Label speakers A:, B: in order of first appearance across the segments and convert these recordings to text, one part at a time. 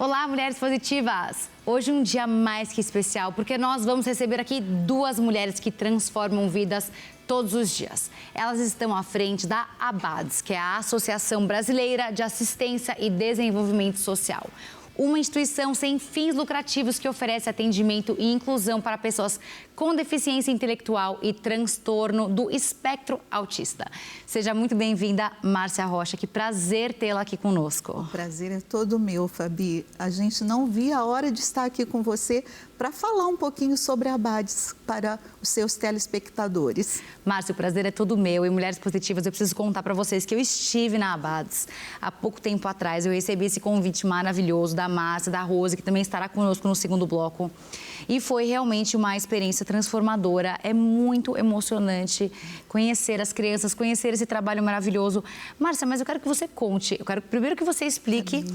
A: Olá, mulheres positivas! Hoje um dia mais que especial, porque nós vamos receber aqui duas mulheres que transformam vidas todos os dias. Elas estão à frente da ABADS, que é a Associação Brasileira de Assistência e Desenvolvimento Social. Uma instituição sem fins lucrativos que oferece atendimento e inclusão para pessoas com deficiência intelectual e transtorno do espectro autista. Seja muito bem-vinda, Márcia Rocha. Que prazer tê-la aqui conosco.
B: O prazer é todo meu, Fabi. A gente não via a hora de estar aqui com você para falar um pouquinho sobre a ABADS para os seus telespectadores.
A: Márcia, o prazer é todo meu. E Mulheres Positivas, eu preciso contar para vocês que eu estive na ABADS há pouco tempo atrás. Eu recebi esse convite maravilhoso da Márcia, da Rose, que também estará conosco no segundo bloco. E foi realmente uma experiência transformadora. É muito emocionante conhecer as crianças, conhecer esse trabalho maravilhoso. Márcia, mas eu quero que você conte. Eu quero primeiro que você explique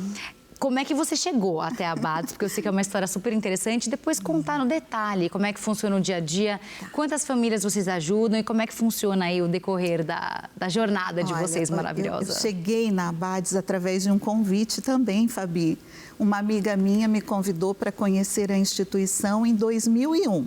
A: como é que você chegou até a ABADS, porque eu sei que é uma história super interessante. Depois contar no detalhe como é que funciona o dia a dia, quantas famílias vocês ajudam e como é que funciona aí o decorrer da jornada de vocês maravilhosa.
B: Eu cheguei na ABADS através de um convite também, Fabi. Uma amiga minha me convidou para conhecer a instituição em 2001.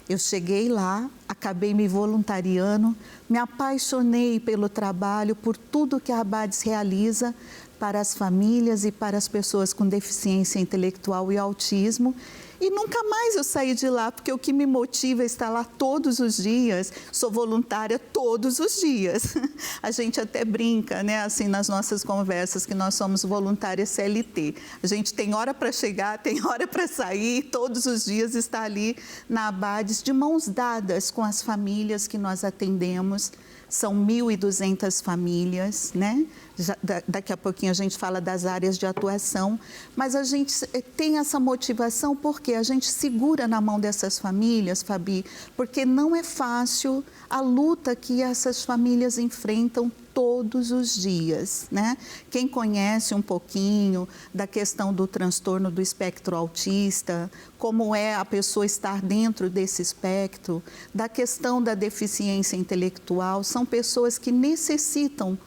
B: Eu cheguei lá, acabei me voluntariando, me apaixonei pelo trabalho, por tudo que a ABADS realiza para as famílias e para as pessoas com deficiência intelectual e autismo. E nunca mais eu saí de lá, porque o que me motiva é estar lá todos os dias. Sou voluntária todos os dias. A gente até brinca, né, assim, nas nossas conversas, que nós somos voluntárias CLT. A gente tem hora para chegar, tem hora para sair, todos os dias está ali na ABADS, de mãos dadas com as famílias que nós atendemos. São 1.200 famílias, né? Daqui a pouquinho a gente fala das áreas de atuação, mas a gente tem essa motivação porque a gente segura na mão dessas famílias, Fabi, porque não é fácil a luta que essas famílias enfrentam todos os dias, né? Quem conhece um pouquinho da questão do transtorno do espectro autista, como é a pessoa estar dentro desse espectro, da questão da deficiência intelectual, são pessoas que necessitam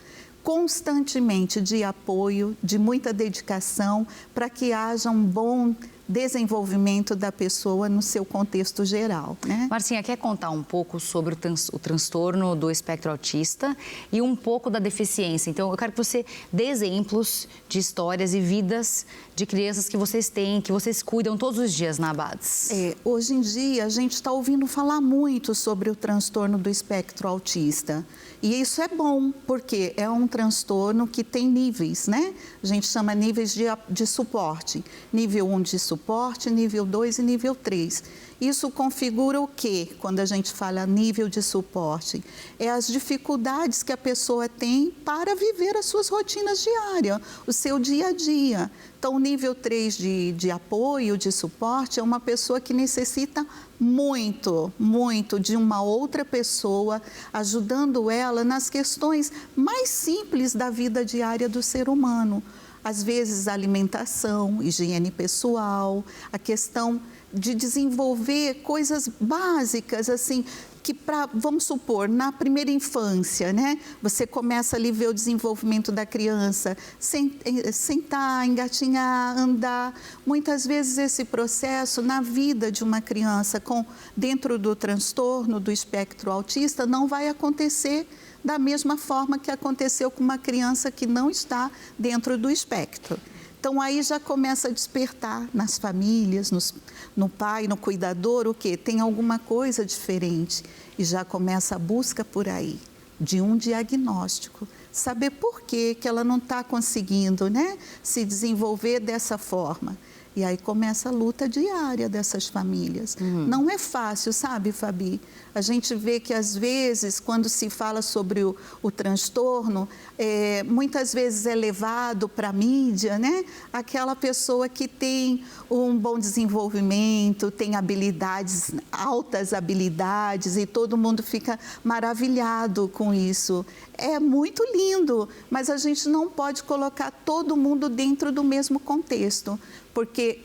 B: constantemente de apoio, de muita dedicação, para que haja um bom desenvolvimento da pessoa no seu contexto geral, né?
A: Marcinha, quer contar um pouco sobre o transtorno do espectro autista e um pouco da deficiência? Então, eu quero que você dê exemplos de histórias e vidas de crianças que vocês têm, que vocês cuidam todos os dias na ABADS.
B: Hoje em dia, a gente está ouvindo falar muito sobre o transtorno do espectro autista. E isso é bom, porque é um transtorno que tem níveis, né? A gente chama níveis de suporte. Nível 1 de suporte, nível 2 e nível 3. Isso configura o quê? Quando a gente fala nível de suporte? É as dificuldades que a pessoa tem para viver as suas rotinas diárias, o seu dia a dia. Então, o nível 3 de apoio, de suporte, é uma pessoa que necessita muito, muito de uma outra pessoa, ajudando ela nas questões mais simples da vida diária do ser humano. Às vezes, a alimentação, higiene pessoal, a questão de desenvolver coisas básicas, assim, que vamos supor, na primeira infância, né? Você começa ali a ver o desenvolvimento da criança, sentar, engatinhar, andar. Muitas vezes esse processo na vida de uma criança dentro do transtorno do espectro autista não vai acontecer da mesma forma que aconteceu com uma criança que não está dentro do espectro. Então, aí já começa a despertar nas famílias, no pai, no cuidador, o quê? Tem alguma coisa diferente. E já começa a busca por aí, de um diagnóstico. Saber por que ela não está conseguindo, né, se desenvolver dessa forma. E aí começa a luta diária dessas famílias. Não é fácil, sabe, Fabi? A gente vê que, às vezes, quando se fala sobre o transtorno, muitas vezes é levado para a mídia, né? Aquela pessoa que tem um bom desenvolvimento, tem habilidades, altas habilidades, e todo mundo fica maravilhado com isso. É muito lindo, mas a gente não pode colocar todo mundo dentro do mesmo contexto, porque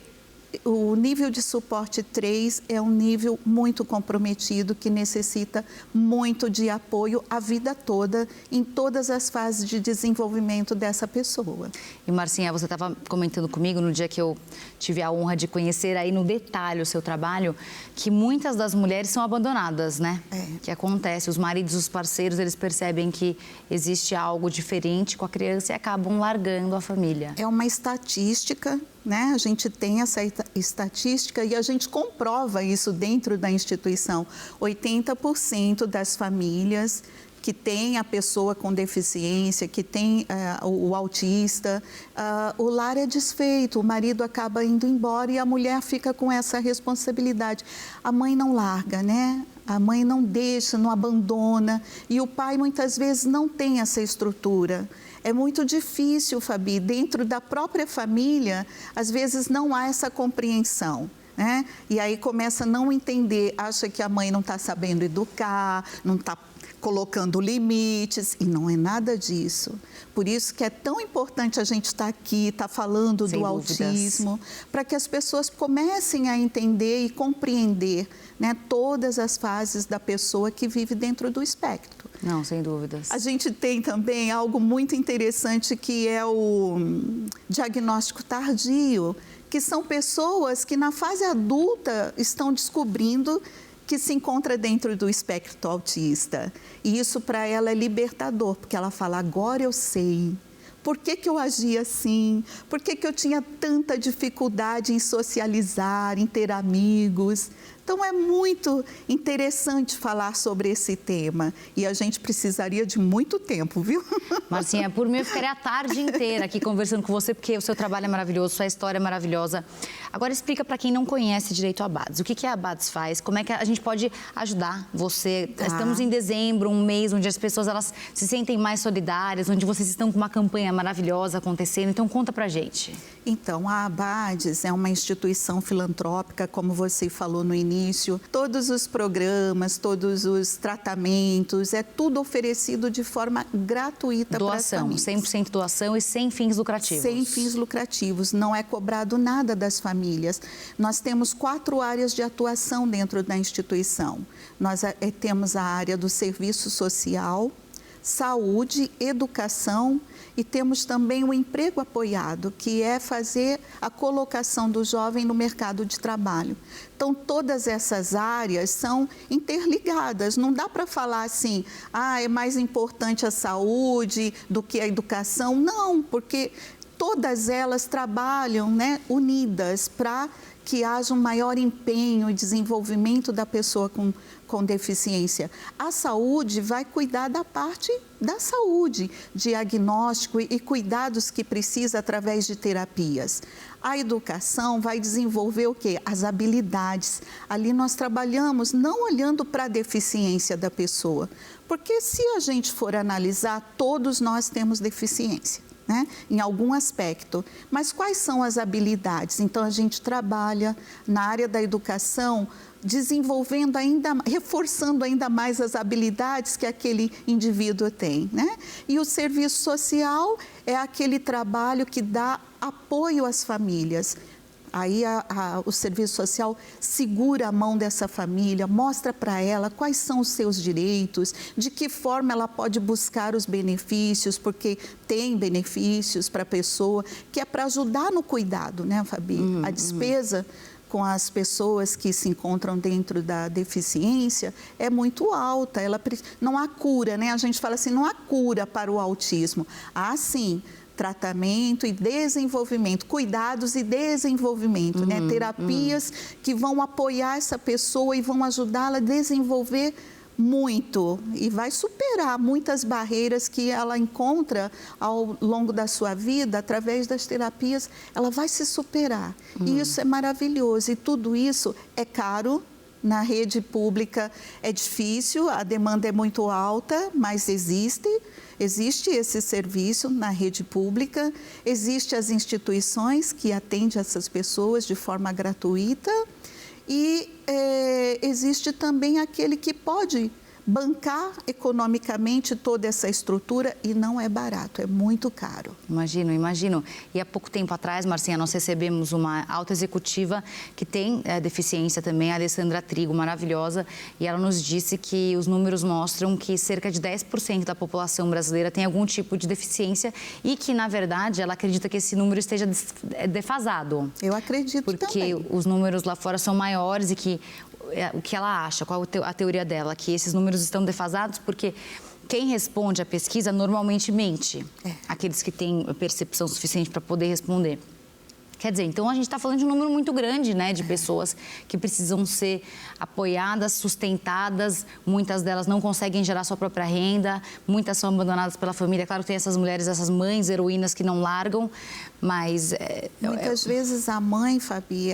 B: o nível de suporte 3 é um nível muito comprometido, que necessita muito de apoio a vida toda, em todas as fases de desenvolvimento dessa pessoa.
A: E Marcinha, você estava comentando comigo no dia que eu tive a honra de conhecer aí no detalhe o seu trabalho, que muitas das mulheres são abandonadas, né? Que acontece, os maridos, os parceiros, eles percebem que existe algo diferente com a criança e acabam largando a família.
B: É uma estatística, né? A gente tem essa estatística e a gente comprova isso dentro da instituição. 80% das famílias que tem a pessoa com deficiência, que tem o autista, o lar é desfeito, o marido acaba indo embora e a mulher fica com essa responsabilidade. A mãe não larga, né? A mãe não deixa, não abandona, e o pai muitas vezes não tem essa estrutura. É muito difícil, Fabi, dentro da própria família, às vezes não há essa compreensão, né? E aí começa a não entender, acha que a mãe não está sabendo educar, não está colocando limites, e não é nada disso. Por isso que é tão importante a gente estar aqui, estar falando do autismo, para que as pessoas comecem a entender e compreender, né, todas as fases da pessoa que vive dentro do espectro.
A: Não, sem dúvidas.
B: A gente tem também algo muito interessante, que é o diagnóstico tardio, que são pessoas que na fase adulta estão descobrindo que se encontra dentro do espectro autista. E isso para ela é libertador, porque ela fala, agora eu sei. Por que eu agia assim? Por que eu tinha tanta dificuldade em socializar, em ter amigos? Então, é muito interessante falar sobre esse tema. E a gente precisaria de muito tempo, viu?
A: Marcinha, por mim eu ficaria a tarde inteira aqui conversando com você, porque o seu trabalho é maravilhoso, sua história é maravilhosa. Agora, explica para quem não conhece direito a ABADS. O que a ABADS faz? Como é que a gente pode ajudar você? Estamos em dezembro, um mês onde as pessoas elas se sentem mais solidárias, onde vocês estão com uma campanha maravilhosa acontecendo. Então, conta pra gente.
B: Então, a ABADS é uma instituição filantrópica, como você falou no início. Todos os programas, todos os tratamentos, é tudo oferecido de forma gratuita para as famílias.
A: Doação, 100% doação e sem fins lucrativos.
B: Sem fins lucrativos, não é cobrado nada das famílias. Nós temos 4 áreas de atuação dentro da instituição. Nós temos a área do serviço social, saúde, educação, e temos também o emprego apoiado, que é fazer a colocação do jovem no mercado de trabalho. Então, todas essas áreas são interligadas. Não dá para falar assim, é mais importante a saúde do que a educação. Não, porque todas elas trabalham, né, unidas para que haja um maior empenho e desenvolvimento da pessoa com deficiência. A saúde vai cuidar da parte da saúde, diagnóstico e cuidados que precisa através de terapias. A educação vai desenvolver o quê? As habilidades. Ali nós trabalhamos não olhando para a deficiência da pessoa, porque se a gente for analisar, todos nós temos deficiência, né? Em algum aspecto. Mas quais são as habilidades? Então, a gente trabalha na área da educação, desenvolvendo reforçando ainda mais as habilidades que aquele indivíduo tem, né? E o serviço social é aquele trabalho que dá apoio às famílias. Aí o serviço social segura a mão dessa família, mostra para ela quais são os seus direitos, de que forma ela pode buscar os benefícios, porque tem benefícios para a pessoa, que é para ajudar no cuidado, né, Fabi? A despesa com as pessoas que se encontram dentro da deficiência é muito alta. Não há cura, né? A gente fala assim, não há cura para o autismo. Há, sim, tratamento e desenvolvimento, cuidados e desenvolvimento, né? Terapias que vão apoiar essa pessoa e vão ajudá-la a desenvolver muito e vai superar muitas barreiras que ela encontra ao longo da sua vida. Através das terapias, ela vai se superar. E isso é maravilhoso. E tudo isso é caro. Na rede pública é difícil, a demanda é muito alta, mas existe esse serviço na rede pública, existem as instituições que atendem essas pessoas de forma gratuita e existe também aquele que pode bancar economicamente toda essa estrutura e não é barato, é muito caro.
A: Imagino, imagino. E há pouco tempo atrás, Marcinha, nós recebemos uma alta executiva que tem deficiência também, a Alessandra Trigo, maravilhosa, e ela nos disse que os números mostram que cerca de 10% da população brasileira tem algum tipo de deficiência e que, na verdade, ela acredita que esse número esteja defasado.
B: Eu acredito
A: porque
B: também.
A: Os números lá fora são maiores e que o que ela acha, qual a teoria dela, que esses números estão defasados porque quem responde à pesquisa normalmente mente. Aqueles que têm percepção suficiente para poder responder. Quer dizer, então a gente está falando de um número muito grande, né, de pessoas que precisam ser apoiadas, sustentadas. Muitas delas não conseguem gerar sua própria renda, muitas são abandonadas pela família. Claro que tem essas mulheres, essas mães heroínas que não largam, mas...
B: Muitas vezes a mãe, Fabi,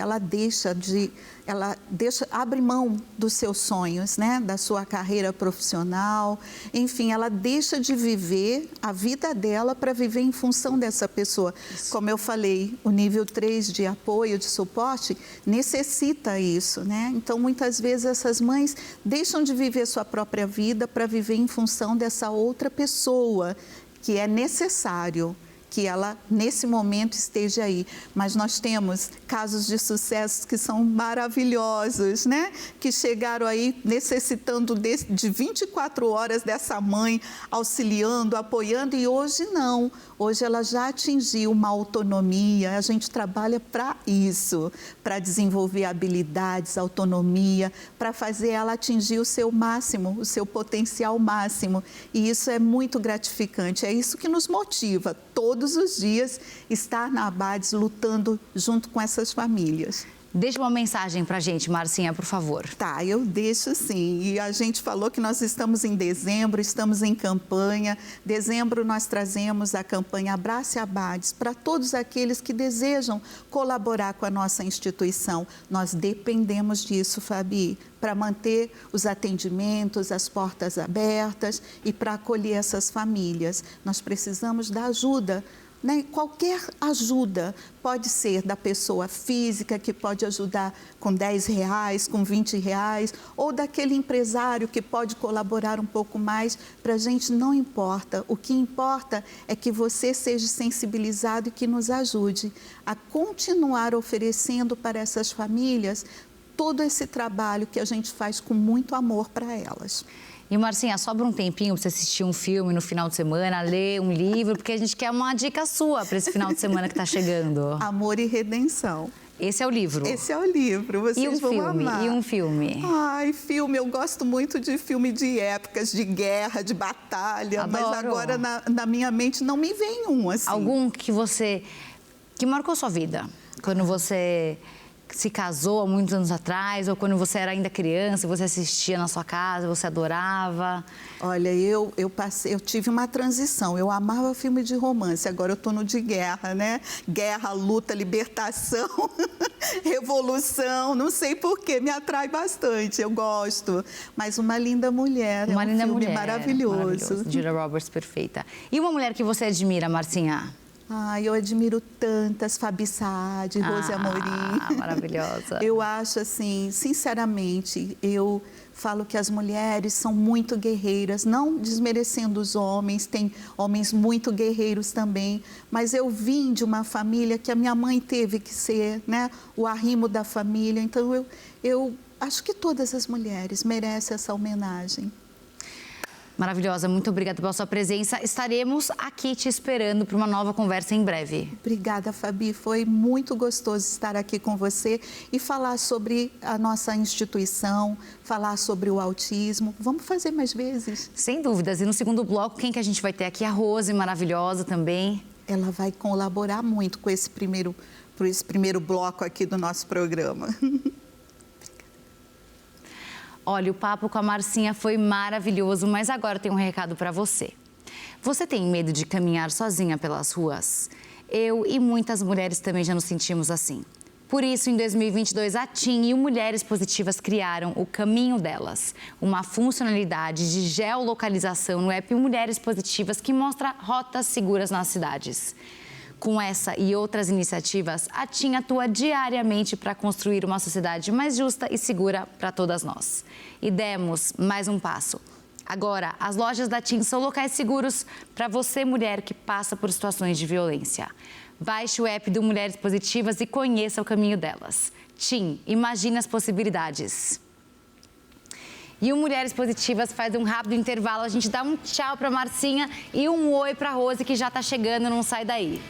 B: abre mão dos seus sonhos, né, da sua carreira profissional. Enfim, ela deixa de viver a vida dela para viver em função dessa pessoa. Isso. Como eu falei, o nível 3 de apoio, de suporte, necessita isso, né? Então, muitas vezes essas mães deixam de viver sua própria vida para viver em função dessa outra pessoa, que é necessário que ela, nesse momento, esteja aí. Mas nós temos casos de sucesso que são maravilhosos, né? Que chegaram aí necessitando de 24 horas dessa mãe, auxiliando, apoiando, e hoje não. Hoje ela já atingiu uma autonomia, a gente trabalha para isso, para desenvolver habilidades, autonomia, para fazer ela atingir o seu máximo, o seu potencial máximo. E isso é muito gratificante, é isso que nos motiva todos os dias estar na Abades lutando junto com essas famílias.
A: Deixa uma mensagem para a gente, Marcinha, por favor.
B: Tá, eu deixo sim. E a gente falou que nós estamos em dezembro, estamos em campanha. Dezembro nós trazemos a campanha Abrace Abades para todos aqueles que desejam colaborar com a nossa instituição. Nós dependemos disso, Fabi, para manter os atendimentos, as portas abertas e para acolher essas famílias. Nós precisamos da ajuda. Né? Qualquer ajuda pode ser da pessoa física, que pode ajudar com R$10, com R$20, ou daquele empresário que pode colaborar um pouco mais. Para a gente não importa. O que importa é que você seja sensibilizado e que nos ajude a continuar oferecendo para essas famílias todo esse trabalho que a gente faz com muito amor para elas.
A: E, Marcinha, sobra um tempinho para você assistir um filme no final de semana, ler um livro, porque a gente quer uma dica sua para esse final de semana que está chegando.
B: Amor e Redenção.
A: Esse é o livro?
B: Esse é o livro, vocês vão amar.
A: E um filme?
B: Ai, filme, eu gosto muito de filme de épocas, de guerra, de batalha.
A: Adoro.
B: Mas agora na minha mente não me vem um, assim.
A: Algum que marcou sua vida, quando você se casou há muitos anos atrás, ou quando você era ainda criança, você assistia na sua casa, você adorava?
B: Olha, eu tive uma transição. Eu amava filme de romance, agora eu estou no de guerra, né? Guerra, luta, libertação, revolução, não sei porquê, me atrai bastante, eu gosto. Mas Uma Linda Mulher,
A: Uma Linda
B: filme
A: Mulher,
B: maravilhoso.
A: Julia Roberts, perfeita. E uma mulher que você admira, Marcinha?
B: Eu admiro tantas, Fabi Saad, Rose Amorim.
A: Maravilhosa.
B: Eu acho assim, sinceramente, eu falo que as mulheres são muito guerreiras, não desmerecendo os homens, tem homens muito guerreiros também, mas eu vim de uma família que a minha mãe teve que ser, né, o arrimo da família, então eu acho que todas as mulheres merecem essa homenagem.
A: Maravilhosa, muito obrigada pela sua presença. Estaremos aqui te esperando para uma nova conversa em breve.
B: Obrigada, Fabi. Foi muito gostoso estar aqui com você e falar sobre a nossa instituição, falar sobre o autismo. Vamos fazer mais vezes?
A: Sem dúvidas. E no segundo bloco, quem que a gente vai ter aqui? A Rose, maravilhosa também.
B: Ela vai colaborar muito com esse primeiro bloco aqui do nosso programa.
A: Olha, o papo com a Marcinha foi maravilhoso, mas agora eu tenho um recado para você. Você tem medo de caminhar sozinha pelas ruas? Eu e muitas mulheres também já nos sentimos assim. Por isso, em 2022, a TIM e o Mulheres Positivas criaram o Caminho Delas, uma funcionalidade de geolocalização no app Mulheres Positivas que mostra rotas seguras nas cidades. Com essa e outras iniciativas, a TIM atua diariamente para construir uma sociedade mais justa e segura para todas nós. E demos mais um passo. Agora, as lojas da TIM são locais seguros para você, mulher que passa por situações de violência. Baixe o app do Mulheres Positivas e conheça o caminho delas. TIM, imagine as possibilidades. E o Mulheres Positivas faz um rápido intervalo, a gente dá um tchau para Marcinha e um oi para Rose, que já está chegando, não sai daí.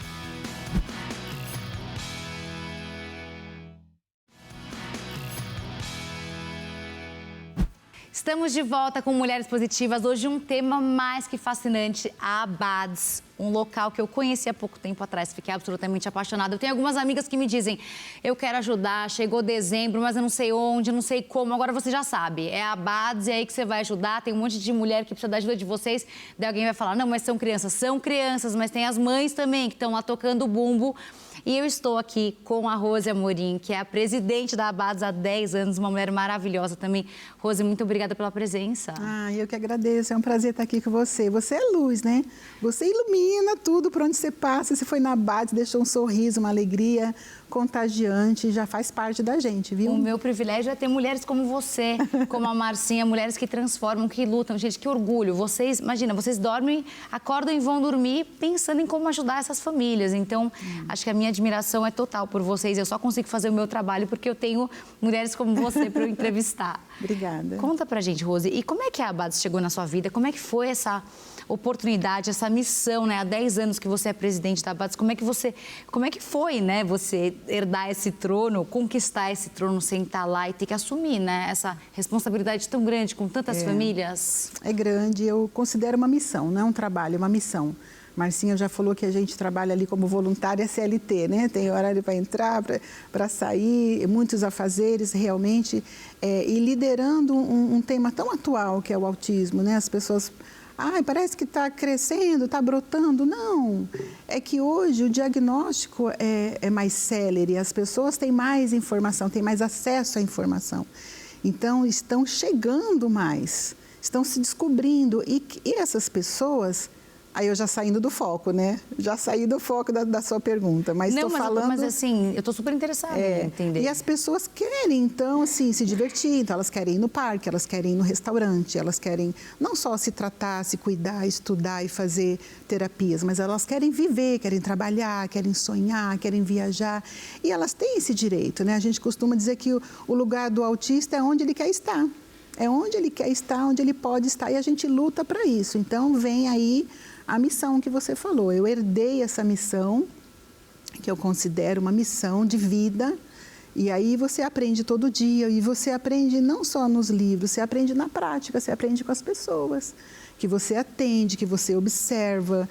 A: Estamos de volta com Mulheres Positivas. Hoje um tema mais que fascinante, a Abads, um local que eu conheci há pouco tempo atrás, fiquei absolutamente apaixonada. Eu tenho algumas amigas que me dizem, eu quero ajudar, chegou dezembro, mas eu não sei onde, não sei como, agora você já sabe. É a Abads, é aí que você vai ajudar, tem um monte de mulher que precisa da ajuda de vocês. Daí alguém vai falar, não, mas são crianças, mas tem as mães também que estão lá tocando o bumbo. E eu estou aqui com a Rose Amorim, que é a presidente da Abads há 10 anos, uma mulher maravilhosa também. Rose, muito obrigada pela presença.
C: Eu que agradeço, é um prazer estar aqui com você. Você é luz, né? Você ilumina tudo por onde você passa. Você foi na Abads, deixou um sorriso, uma alegria contagiante, já faz parte da gente, viu?
A: O meu privilégio é ter mulheres como você, como a Marcinha, mulheres que transformam, que lutam. Gente, que orgulho. Vocês, imagina, vocês dormem, acordam e vão dormir pensando em como ajudar essas famílias. Então, acho que a minha admiração é total por vocês. Eu só consigo fazer o meu trabalho porque eu tenho mulheres como você para eu entrevistar.
C: Obrigada.
A: Conta pra gente, Rose, e como é que a Abads chegou na sua vida? Como é que foi essa oportunidade, essa missão, né? Há 10 anos que você é presidente da Abads, como é que foi, né? Você herdar esse trono, conquistar esse trono, sentar lá e ter que assumir, né? Essa responsabilidade tão grande com tantas famílias.
C: É grande, eu considero uma missão, não é um trabalho, é uma missão. Marcinha já falou que a gente trabalha ali como voluntária CLT, né? Tem horário para entrar, para sair, muitos afazeres realmente. E liderando um tema tão atual que é o autismo, né? As pessoas... parece que está crescendo, está brotando. Não, é que hoje o diagnóstico é mais célere, as pessoas têm mais informação, têm mais acesso à informação. Então, estão chegando mais, estão se descobrindo. E essas pessoas... Aí eu já saindo do foco, né? Já saí do foco da sua pergunta, mas estou falando...
A: Mas assim, eu estou super interessada em entender.
C: E as pessoas querem, então, assim, se divertir. Então, elas querem ir no parque, elas querem ir no restaurante, elas querem não só se tratar, se cuidar, estudar e fazer terapias, mas elas querem viver, querem trabalhar, querem sonhar, querem viajar. E elas têm esse direito, né? A gente costuma dizer que o lugar do autista é onde ele quer estar. É onde ele quer estar, onde ele pode estar, e a gente luta para isso. Então, vem aí a missão que você falou. Eu herdei essa missão, que eu considero uma missão de vida, e aí você aprende todo dia, e você aprende não só nos livros, você aprende na prática, você aprende com as pessoas, que você atende, que você observa,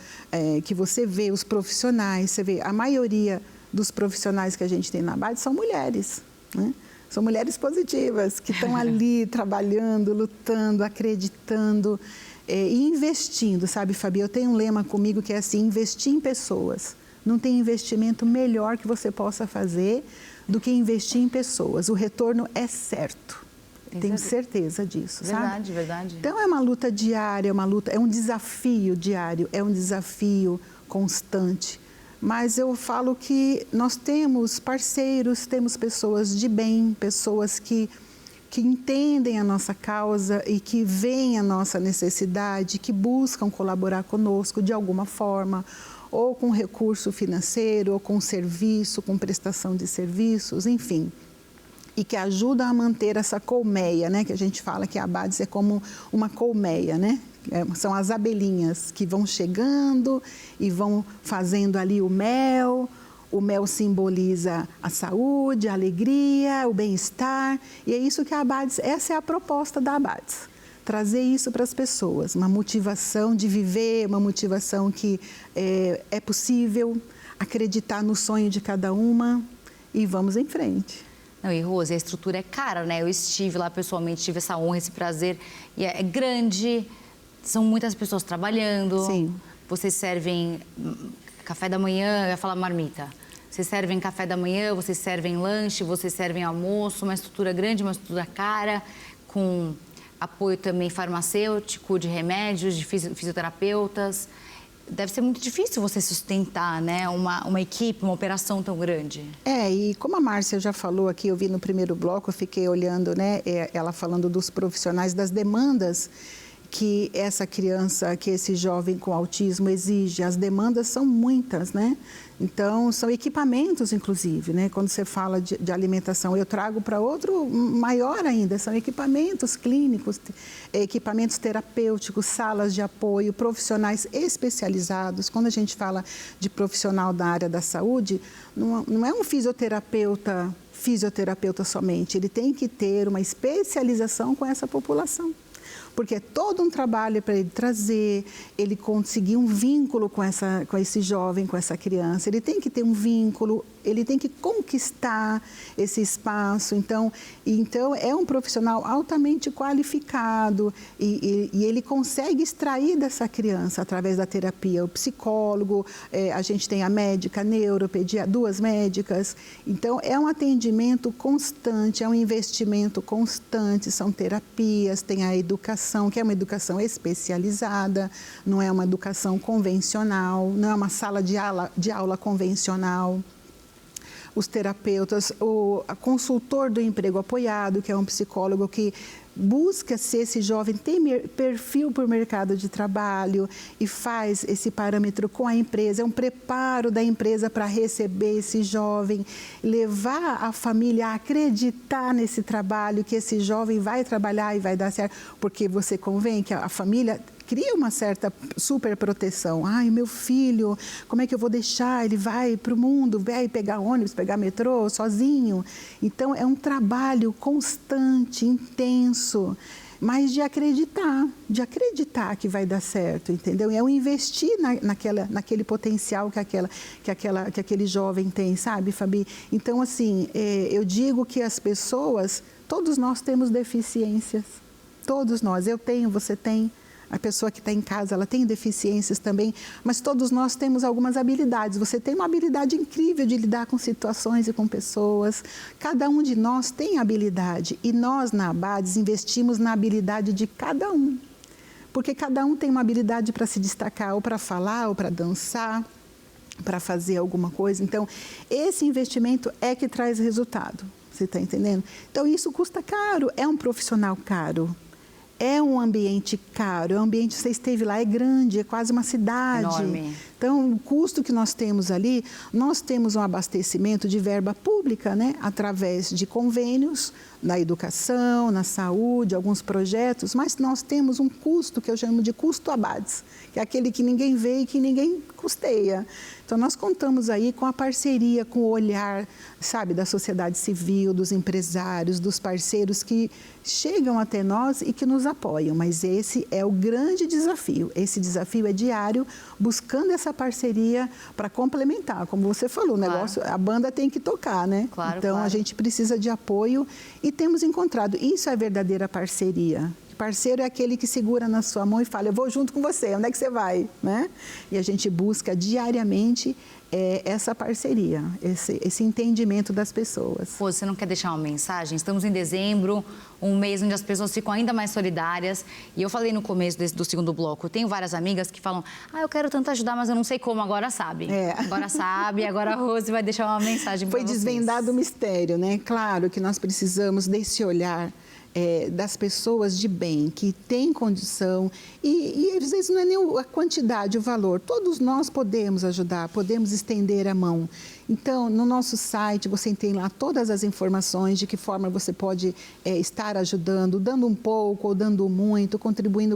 C: que você vê os profissionais, você vê, a maioria dos profissionais que a gente tem na Abads são mulheres, né? São mulheres positivas, que estão ali trabalhando, lutando, acreditando e investindo, sabe, Fabi? Eu tenho um lema comigo que é assim, investir em pessoas. Não tem investimento melhor que você possa fazer do que investir em pessoas. O retorno é certo. Tenho certeza disso,
A: verdade,
C: sabe?
A: Verdade.
C: Então, é uma luta diária, é um desafio diário, é um desafio constante. Mas eu falo que nós temos parceiros, temos pessoas de bem, pessoas que entendem a nossa causa e que veem a nossa necessidade, que buscam colaborar conosco de alguma forma, ou com recurso financeiro, ou com serviço, com prestação de serviços, enfim. E que ajudam a manter essa colmeia, né? Que a gente fala que a Abads é como uma colmeia, né? São as abelhinhas que vão chegando e vão fazendo ali o mel. O mel simboliza a saúde, a alegria, o bem-estar. E é isso que a Abads, essa é a proposta da Abads. Trazer isso para as pessoas, uma motivação de viver, uma motivação que é possível, acreditar no sonho de cada uma e vamos em frente.
A: Não, e Rose, a estrutura é cara, né? Eu estive lá pessoalmente, tive essa honra, esse prazer. E é grande, são muitas pessoas trabalhando.
C: Sim.
A: Vocês servem café da manhã, eu ia falar marmita. Vocês servem café da manhã, vocês servem lanche, vocês servem almoço, uma estrutura grande, uma estrutura cara, com apoio também farmacêutico, de remédios, de fisioterapeutas. Deve ser muito difícil você sustentar, né, uma equipe, uma operação tão grande.
C: E como a Márcia já falou aqui, eu vi no primeiro bloco, eu fiquei olhando, né, ela falando dos profissionais, das demandas que essa criança, que esse jovem com autismo exige. As demandas são muitas, né? Então, são equipamentos, inclusive, né? Quando você fala de alimentação, eu trago para outro maior ainda, são equipamentos clínicos, equipamentos terapêuticos, salas de apoio, profissionais especializados. Quando a gente fala de profissional da área da saúde, não é um fisioterapeuta somente, ele tem que ter uma especialização com essa população. Porque é todo um trabalho para ele trazer, ele conseguir um vínculo com esse jovem, com essa criança. Ele tem que ter um vínculo, ele tem que conquistar esse espaço. Então é um profissional altamente qualificado e ele consegue extrair dessa criança através da terapia. O psicólogo, a gente tem a médica, neuropediatra, 2 médicas. Então é um atendimento constante, é um investimento constante, são terapias, tem a educação, que é uma educação especializada, não é uma educação convencional, não é uma sala de aula convencional. Os terapeutas, o consultor do emprego apoiado, que é um psicólogo que busca se esse jovem tem perfil para o mercado de trabalho e faz esse parâmetro com a empresa, é um preparo da empresa para receber esse jovem, levar a família a acreditar nesse trabalho, que esse jovem vai trabalhar e vai dar certo, porque você convém que a família cria uma certa superproteção. Ai, meu filho, como é que eu vou deixar? Ele vai para o mundo, vai pegar ônibus, pegar metrô, sozinho. Então, é um trabalho constante, intenso, mas de acreditar que vai dar certo, entendeu? É um investir naquele potencial que aquele jovem tem, sabe, Fabi? Então, assim, eu digo que as pessoas, todos nós temos deficiências, todos nós, eu tenho, você tem. A pessoa que está em casa, ela tem deficiências também, mas todos nós temos algumas habilidades. Você tem uma habilidade incrível de lidar com situações e com pessoas. Cada um de nós tem habilidade e nós, na Abades, investimos na habilidade de cada um. Porque cada um tem uma habilidade para se destacar, ou para falar, ou para dançar, para fazer alguma coisa. Então, esse investimento é que traz resultado. Você está entendendo? Então, isso custa caro, é um profissional caro. É um ambiente caro, é um ambiente, você esteve lá, é grande, é quase uma cidade.
A: Enorme.
C: Então, o custo que nós temos ali, nós temos um abastecimento de verba pública, né? Através de convênios, na educação, na saúde, alguns projetos, mas nós temos um custo que eu chamo de custo Abades, que é aquele que ninguém vê e que ninguém custeia. Então, nós contamos aí com a parceria, com o olhar, sabe, da sociedade civil, dos empresários, dos parceiros que chegam até nós e que nos apoiam. Mas esse é o grande desafio. Esse desafio é diário, buscando essa parceria para complementar. Como você falou, o negócio, a banda tem que tocar, né?
A: Claro,
C: então, a gente precisa de apoio e temos encontrado. Isso é verdadeira parceria. Parceiro é aquele que segura na sua mão e fala, eu vou junto com você, onde é que você vai? Né? E a gente busca diariamente essa parceria, esse entendimento das pessoas.
A: Pô, você não quer deixar uma mensagem? Estamos em dezembro, um mês onde as pessoas ficam ainda mais solidárias. E eu falei no começo do segundo bloco, eu tenho várias amigas que falam, eu quero tanto ajudar, mas eu não sei como, agora sabe. Agora sabe, agora a Rose vai deixar uma mensagem para vocês.
C: Foi desvendado o mistério, né? Claro que nós precisamos desse olhar das pessoas de bem, que têm condição, e às vezes não é nem a quantidade, o valor. Todos nós podemos ajudar, podemos estender a mão. Então, no nosso site, você tem lá todas as informações de que forma você pode estar ajudando, dando um pouco ou dando muito, contribuindo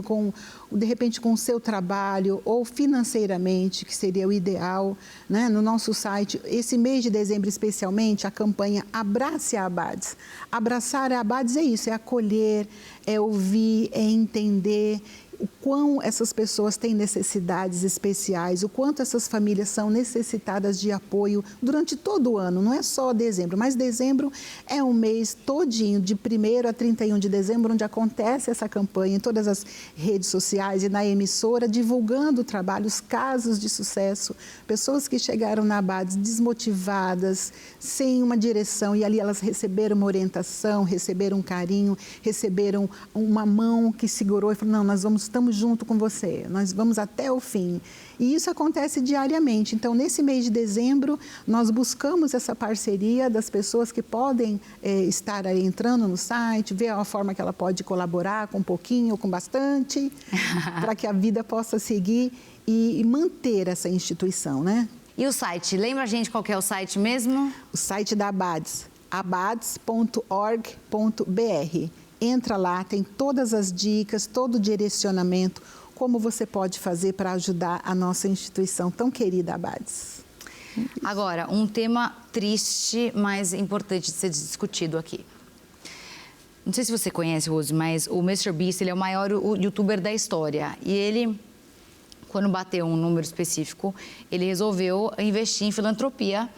C: de repente, com o seu trabalho ou financeiramente, que seria o ideal, né? No nosso site, esse mês de dezembro especialmente, a campanha Abrace a Abades. Abraçar a Abades é isso, é acolher, é ouvir, é entender o quão essas pessoas têm necessidades especiais, o quanto essas famílias são necessitadas de apoio durante todo o ano, não é só dezembro, mas dezembro é um mês todinho, de 1º a 31 de dezembro, onde acontece essa campanha em todas as redes sociais e na emissora, divulgando o trabalho, os casos de sucesso, pessoas que chegaram na Abades desmotivadas, sem uma direção, e ali elas receberam uma orientação, receberam um carinho, receberam uma mão que segurou e falou, não, nós vamos estamos junto com você, nós vamos até o fim. E isso acontece diariamente. Então, nesse mês de dezembro, nós buscamos essa parceria das pessoas que podem estar aí entrando no site, ver a forma que ela pode colaborar com um pouquinho ou com bastante, para que a vida possa seguir e manter essa instituição, né?
A: E o site? Lembra a gente qual que é o site mesmo?
C: O site da ABADS, abads.org.br. Entra lá, tem todas as dicas, todo o direcionamento, como você pode fazer para ajudar a nossa instituição tão querida, ABADS.
A: Agora, um tema triste, mas importante de ser discutido aqui. Não sei se você conhece, Rose, mas o MrBeast, ele é o maior youtuber da história. E ele, quando bateu um número específico, ele resolveu investir em filantropia.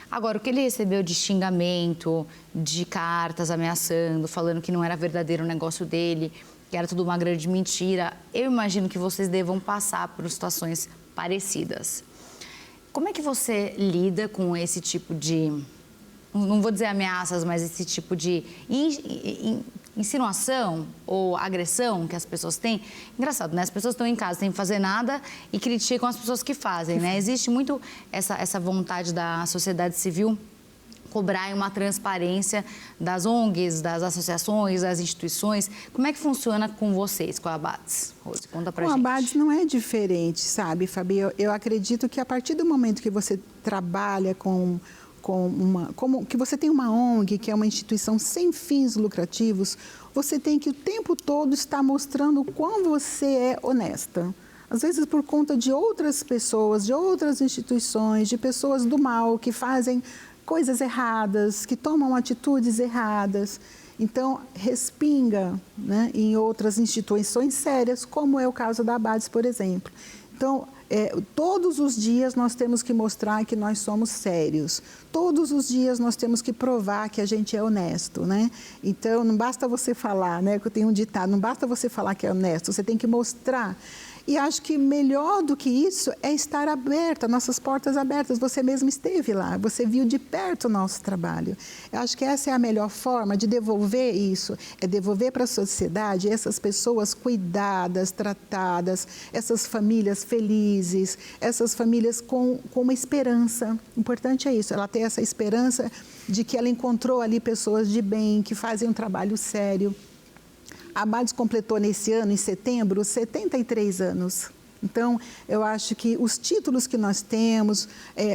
A: Agora, o que ele recebeu de xingamento, de cartas ameaçando, falando que não era verdadeiro o negócio dele, que era tudo uma grande mentira, eu imagino que vocês devam passar por situações parecidas. Como é que você lida com esse tipo de, não vou dizer ameaças, mas esse tipo de insinuação ou agressão que as pessoas têm? Engraçado, né? As pessoas estão em casa sem fazer nada e criticam as pessoas que fazem, né? Existe muito essa vontade da sociedade civil cobrar uma transparência das ONGs, das associações, das instituições. Como é que funciona com vocês, com a ABADS? Rose, conta pra gente.
C: Com a ABADS não é diferente, sabe, Fabi? Eu acredito que a partir do momento que você trabalha que você tem uma ONG, que é uma instituição sem fins lucrativos, você tem que o tempo todo estar mostrando o quão você é honesta. Às vezes por conta de outras pessoas, de outras instituições, de pessoas do mal que fazem coisas erradas, que tomam atitudes erradas. Então, respinga, né, em outras instituições sérias, como é o caso da ABADS, por exemplo. Então, todos os dias nós temos que mostrar que nós somos sérios. Todos os dias nós temos que provar que a gente é honesto, né? Então, não basta você falar, né? Que eu tenho um ditado, não basta você falar que é honesto, você tem que mostrar. E acho que melhor do que isso é estar aberta, nossas portas abertas. Você mesmo esteve lá, você viu de perto o nosso trabalho. Eu acho que essa é a melhor forma de devolver isso, é devolver para a sociedade essas pessoas cuidadas, tratadas, essas famílias felizes, essas famílias com uma esperança. O importante é isso, ela ter essa esperança de que ela encontrou ali pessoas de bem, que fazem um trabalho sério. A ABADS completou nesse ano, em setembro, 73 anos. Então, eu acho que os títulos que nós temos,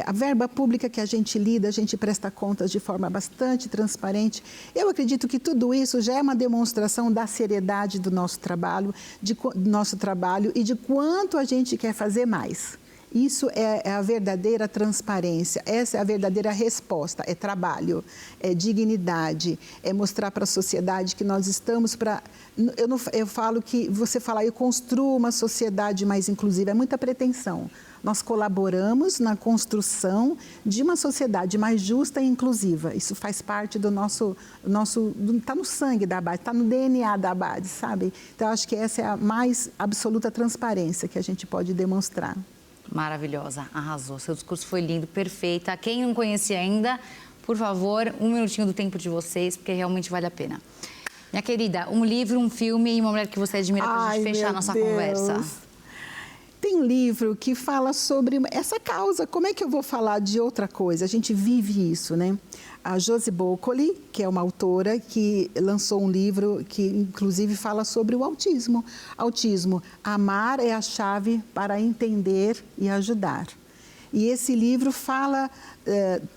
C: a verba pública que a gente lida, a gente presta contas de forma bastante transparente. Eu acredito que tudo isso já é uma demonstração da seriedade do nosso trabalho e de quanto a gente quer fazer mais. Isso é a verdadeira transparência, essa é a verdadeira resposta, é trabalho, é dignidade, é mostrar para a sociedade que nós estamos para... Eu falo que você fala, eu construo uma sociedade mais inclusiva, é muita pretensão. Nós colaboramos na construção de uma sociedade mais justa e inclusiva. Isso faz parte do está no sangue da ABADS, está no DNA da ABADS, sabe? Então, acho que essa é a mais absoluta transparência que a gente pode demonstrar.
A: Maravilhosa, arrasou. Seu discurso foi lindo, perfeita. Quem não conhecia ainda, por favor, um minutinho do tempo de vocês, porque realmente vale a pena. Minha querida, um livro, um filme e uma mulher que você admira para a gente fechar a nossa conversa.
C: Tem um livro que fala sobre essa causa. Como é que eu vou falar de outra coisa? A gente vive isso, né? A Josie Bocoli, que é uma autora que lançou um livro que, inclusive, fala sobre o autismo. Autismo, amar é a chave para entender e ajudar. E esse livro fala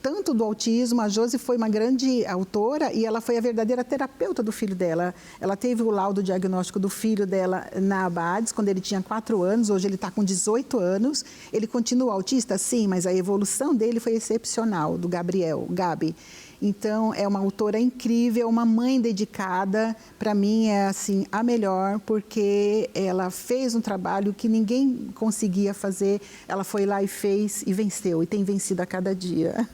C: tanto do autismo. A Josie foi uma grande autora e ela foi a verdadeira terapeuta do filho dela. Ela teve o laudo diagnóstico do filho dela na ABADS, quando ele tinha 4 anos. Hoje ele está com 18 anos. Ele continua autista, sim, mas a evolução dele foi excepcional, do Gabi. Então, é uma autora incrível, uma mãe dedicada. Para mim, é assim, a melhor, porque ela fez um trabalho que ninguém conseguia fazer. Ela foi lá e fez e venceu, e tem vencido a cada dia.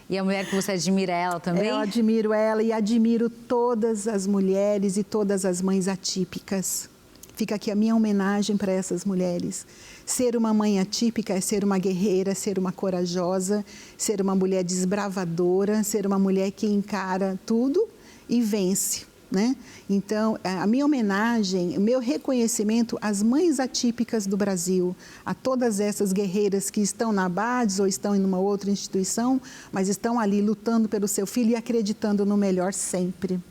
A: E a mulher que você admira, ela também?
C: Eu admiro ela e admiro todas as mulheres e todas as mães atípicas. Fica aqui a minha homenagem para essas mulheres. Ser uma mãe atípica é ser uma guerreira, ser uma corajosa, ser uma mulher desbravadora, ser uma mulher que encara tudo e vence. né? Então, a minha homenagem, o meu reconhecimento às mães atípicas do Brasil, a todas essas guerreiras que estão na ABADS ou estão em uma outra instituição, mas estão ali lutando pelo seu filho e acreditando no melhor sempre.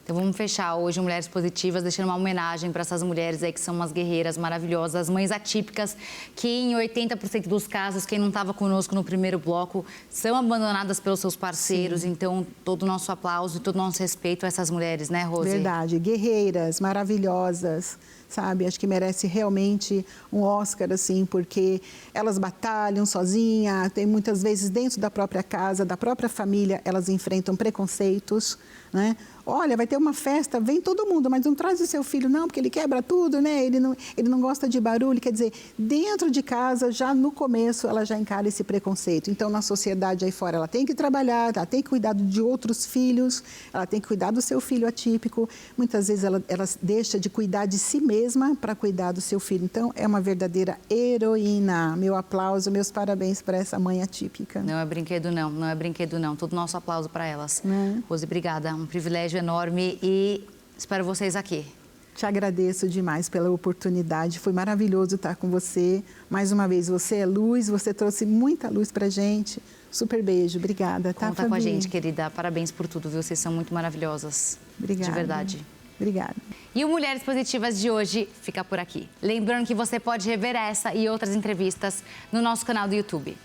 A: Então vamos fechar hoje Mulheres Positivas, deixando uma homenagem para essas mulheres aí que são umas guerreiras maravilhosas, as mães atípicas, que em 80% dos casos, quem não estava conosco no primeiro bloco, são abandonadas pelos seus parceiros. Sim. Então, todo o nosso aplauso e todo o nosso respeito a essas mulheres, né, Rose?
C: Verdade, guerreiras, maravilhosas, sabe? Acho que merece realmente um Oscar, assim, porque elas batalham sozinhas, tem muitas vezes dentro da própria casa, da própria família, elas enfrentam preconceitos, né? Olha, vai ter uma festa, vem todo mundo, mas não traz o seu filho não, porque ele quebra tudo, né? Ele não gosta de barulho. Quer dizer, dentro de casa, já no começo, ela já encara esse preconceito. Então, na sociedade aí fora, ela tem que trabalhar, ela tem que cuidar de outros filhos, ela tem que cuidar do seu filho atípico. Muitas vezes ela deixa de cuidar de si mesma para cuidar do seu filho. Então, é uma verdadeira heroína. Meu aplauso, meus parabéns para essa mãe atípica.
A: Não é brinquedo não, não é brinquedo não. Todo nosso aplauso para elas. Rose, obrigada. Um privilégio enorme e espero vocês aqui.
C: Te agradeço demais pela oportunidade, foi maravilhoso estar com você. Mais uma vez, você é luz, você trouxe muita luz pra gente. Super beijo, obrigada.
A: Conta
C: Fabi?
A: Com a gente, querida. Parabéns por tudo, viu? Vocês são muito maravilhosas.
C: Obrigada.
A: De verdade.
C: Obrigada.
A: E o Mulheres Positivas de hoje fica por aqui. Lembrando que você pode rever essa e outras entrevistas no nosso canal do YouTube.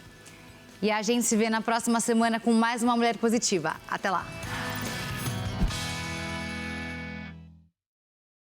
A: E a gente se vê na próxima semana com mais uma Mulher Positiva. Até lá!